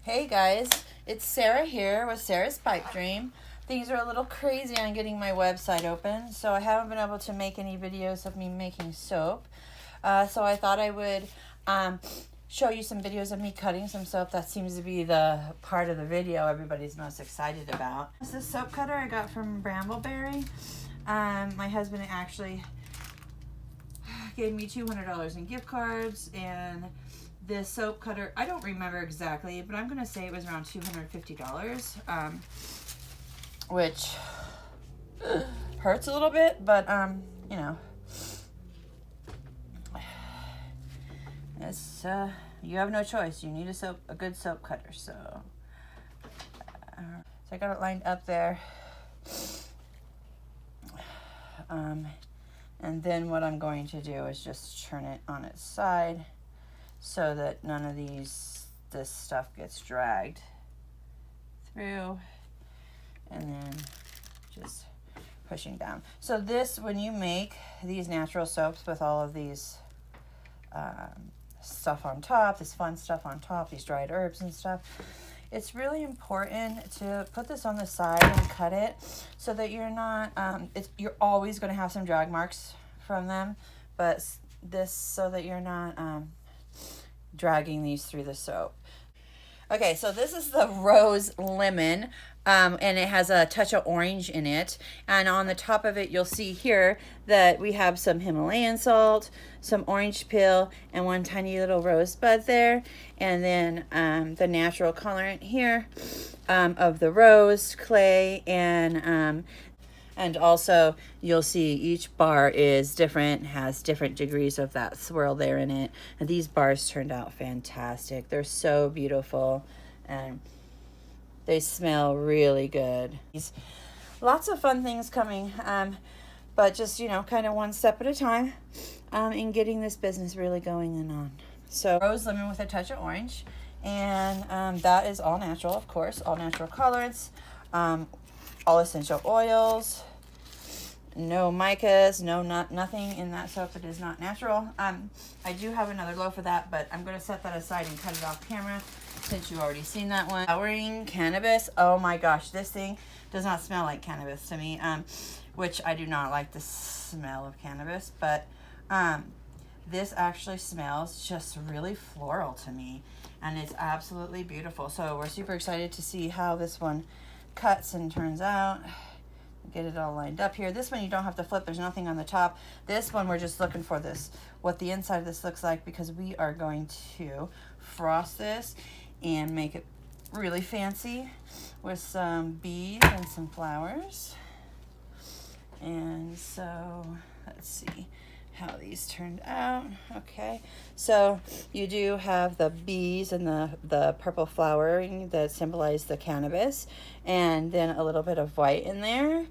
Hey guys, it's Sarah here with Sarah's Pipe Dream. Things are a little crazy on getting my website open, so I haven't been able to make any videos of me making soap. So I thought I would show you some videos of me cutting some soap. That seems to be the part of the video everybody's most excited about. This is soap cutter I got from Brambleberry. My husband actually gave me $200 in gift cards, and this soap cutter, I don't remember exactly, but I'm going to say it was around $250, which hurts a little bit, but, you know, it's, you have no choice. You need a good soap cutter, so I got it lined up there. And then what I'm going to do is just turn it on its side so that none of this stuff gets dragged through, and then just pushing down. So this, when you make these natural soaps with all of these stuff on top, this fun stuff on top, these dried herbs and stuff, it's really important to put this on the side and cut it so that you're not, you're always going to have some drag marks from them, but this so that you're not dragging these through the soap. Okay, so this is the Rose Lemon, and it has a touch of orange in it. And on the top of it, you'll see here that we have some Himalayan salt, some orange peel, and one tiny little rosebud there. And then the natural colorant here of the rose clay, and also you'll see each bar is different, has different degrees of that swirl there in it. And these bars turned out fantastic. They're so beautiful and they smell really good. Lots of fun things coming, but just, you know, kind of one step at a time in getting this business really going and on. So rose lemon with a touch of orange, and that is all natural, of course, all natural colorants. All essential oils, no micas, nothing in that soap that is not natural. I do have another loaf of that, but I'm going to set that aside and cut it off camera since you've already seen that one. Flowering cannabis. Oh my gosh, this thing does not smell like cannabis to me, which I do not like the smell of cannabis, but this actually smells just really floral to me, and it's absolutely beautiful. So we're super excited to see how this one cuts and turns out. Get it all lined up here. This one you don't have to flip, there's nothing on the top. This one we're just looking for what the inside of this looks like, because we are going to frost this and make it really fancy with some beads and some flowers. And so let's see how these turned out. Okay, so you do have the bees and the purple flowering that symbolize the cannabis, and then a little bit of white in there.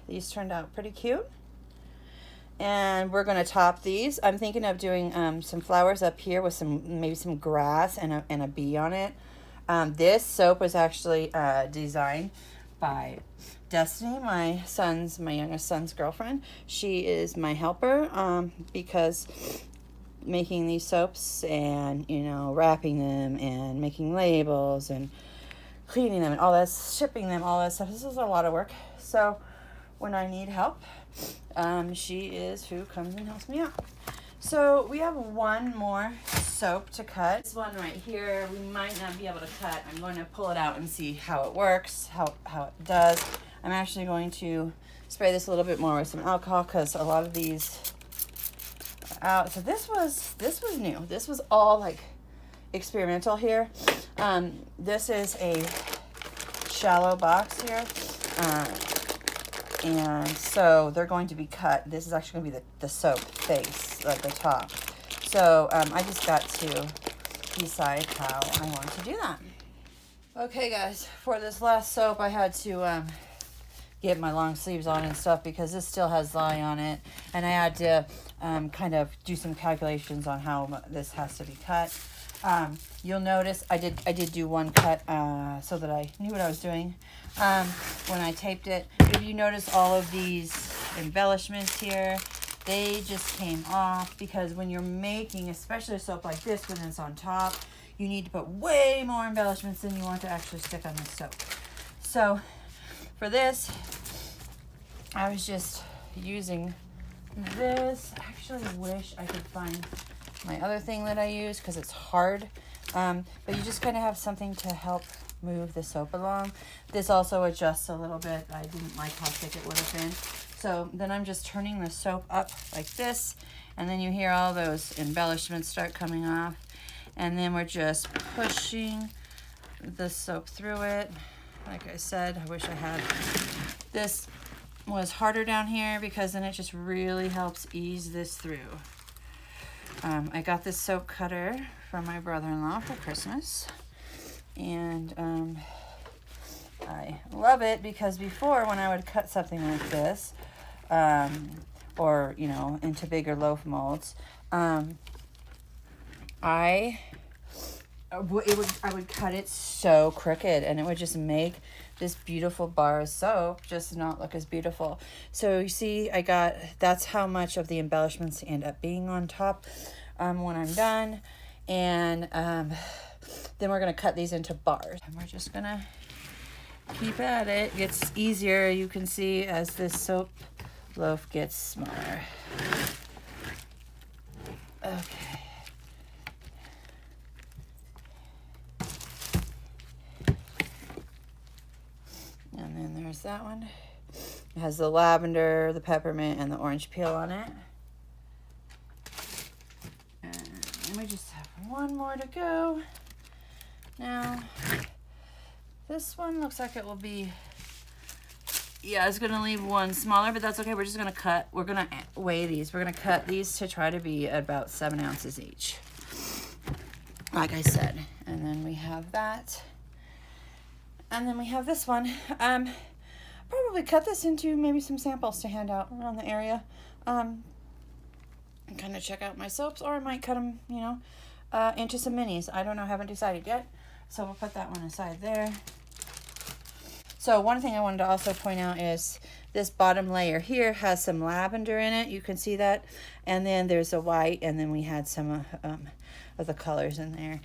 These turned out pretty cute, and we're going to top these. I'm thinking of doing some flowers up here with maybe some grass and a bee on it. This soap was actually designed by Destiny, my youngest son's girlfriend. She is my helper because making these soaps and, you know, wrapping them and making labels and cleaning them and all that, shipping them, all that stuff, this is a lot of work. So when I need help, she is who comes and helps me out. So we have one more soap to cut. This one right here, we might not be able to cut. I'm going to pull it out and see how it works, how it does. I'm actually going to spray this a little bit more with some alcohol because a lot of these are out. So this was new. This was all like experimental here. This is a shallow box here. And so they're going to be cut. This is actually going to be the soap face, like the top. So I just got to decide how I want to do that. Okay guys, for this last soap I had to get my long sleeves on and stuff because this still has lye on it, and I had to kind of do some calculations on how this has to be cut. You'll notice I did do one cut so that I knew what I was doing when I taped it. If you notice all of these embellishments here, they just came off because when you're making, especially a soap like this when it's on top, you need to put way more embellishments than you want to actually stick on this soap. So for this, I was just using this. I actually wish I could find my other thing that I use because it's hard. But you just kind of have something to help move the soap along. This also adjusts a little bit. I didn't like how thick it would have been. So then I'm just turning the soap up like this, and then you hear all those embellishments start coming off. And then we're just pushing the soap through it. Like I said, I wish I had this was harder down here because then it just really helps ease this through. I got this soap cutter from my brother-in-law for Christmas, and I love it because before, when I would cut something like this, or you know, into bigger loaf molds, I would cut it so crooked, and it would just make this beautiful bar of soap just not look as beautiful. So you see, that's how much of the embellishments end up being on top when I'm done. And then we're gonna cut these into bars, and we're just gonna keep at it. It gets easier, you can see, as this soap loaf gets smaller. Okay. And then there's that one. It has the lavender, the peppermint, and the orange peel on it. And we just have one more to go. Now, this one looks like it will be, yeah, it's gonna leave one smaller, but that's okay. We're just gonna cut, we're gonna weigh these. We're gonna cut these to try to be about 7 ounces each, like I said. And then we have that. And then we have this one. Probably cut this into maybe some samples to hand out around the area. And kind of check out my soaps, or I might cut them, you know, into some minis. I don't know, haven't decided yet. So we'll put that one aside there. So one thing I wanted to also point out is this bottom layer here has some lavender in it. You can see that. And then there's a white, and then we had some of the colors in there.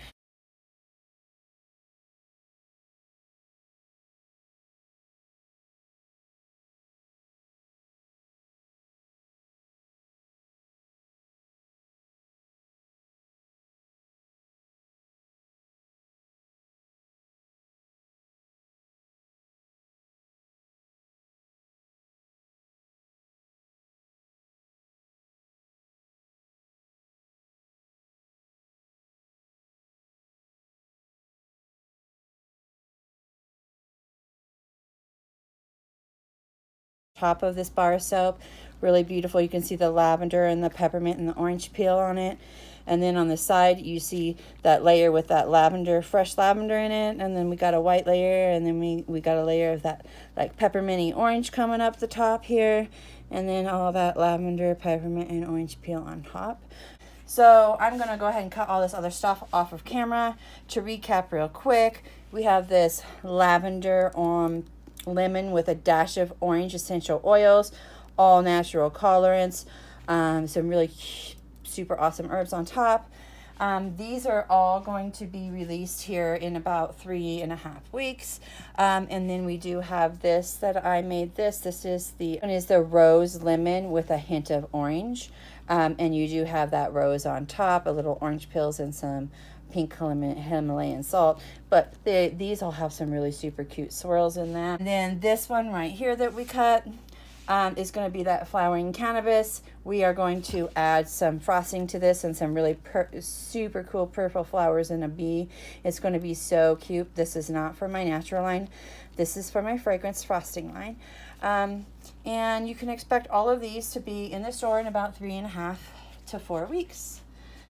Top of this bar of soap, really beautiful. You can see the lavender and the peppermint and the orange peel on it. And then on the side you see that layer with that lavender, fresh lavender in it. And then we got a white layer, and then we got a layer of that like pepperminty orange coming up the top here, and then all that lavender, peppermint, and orange peel on top. So I'm gonna go ahead and cut all this other stuff off of camera. To recap real quick, we have this lavender lemon with a dash of orange essential oils, all natural colorants, some really super awesome herbs on top. These are all going to be released here in about 3.5 weeks. And then we do have this that I made this. This is the rose lemon with a hint of orange. And you do have that rose on top, a little orange peels, and some pink Himalayan salt, but these all have some really super cute swirls in that. And then this one right here that we cut is going to be that flowering cannabis. We are going to add some frosting to this and some really super cool purple flowers in a bee. It's going to be so cute. This is not for my natural line. This is for my fragrance frosting line. And you can expect all of these to be in the store in about 3.5 to 4 weeks.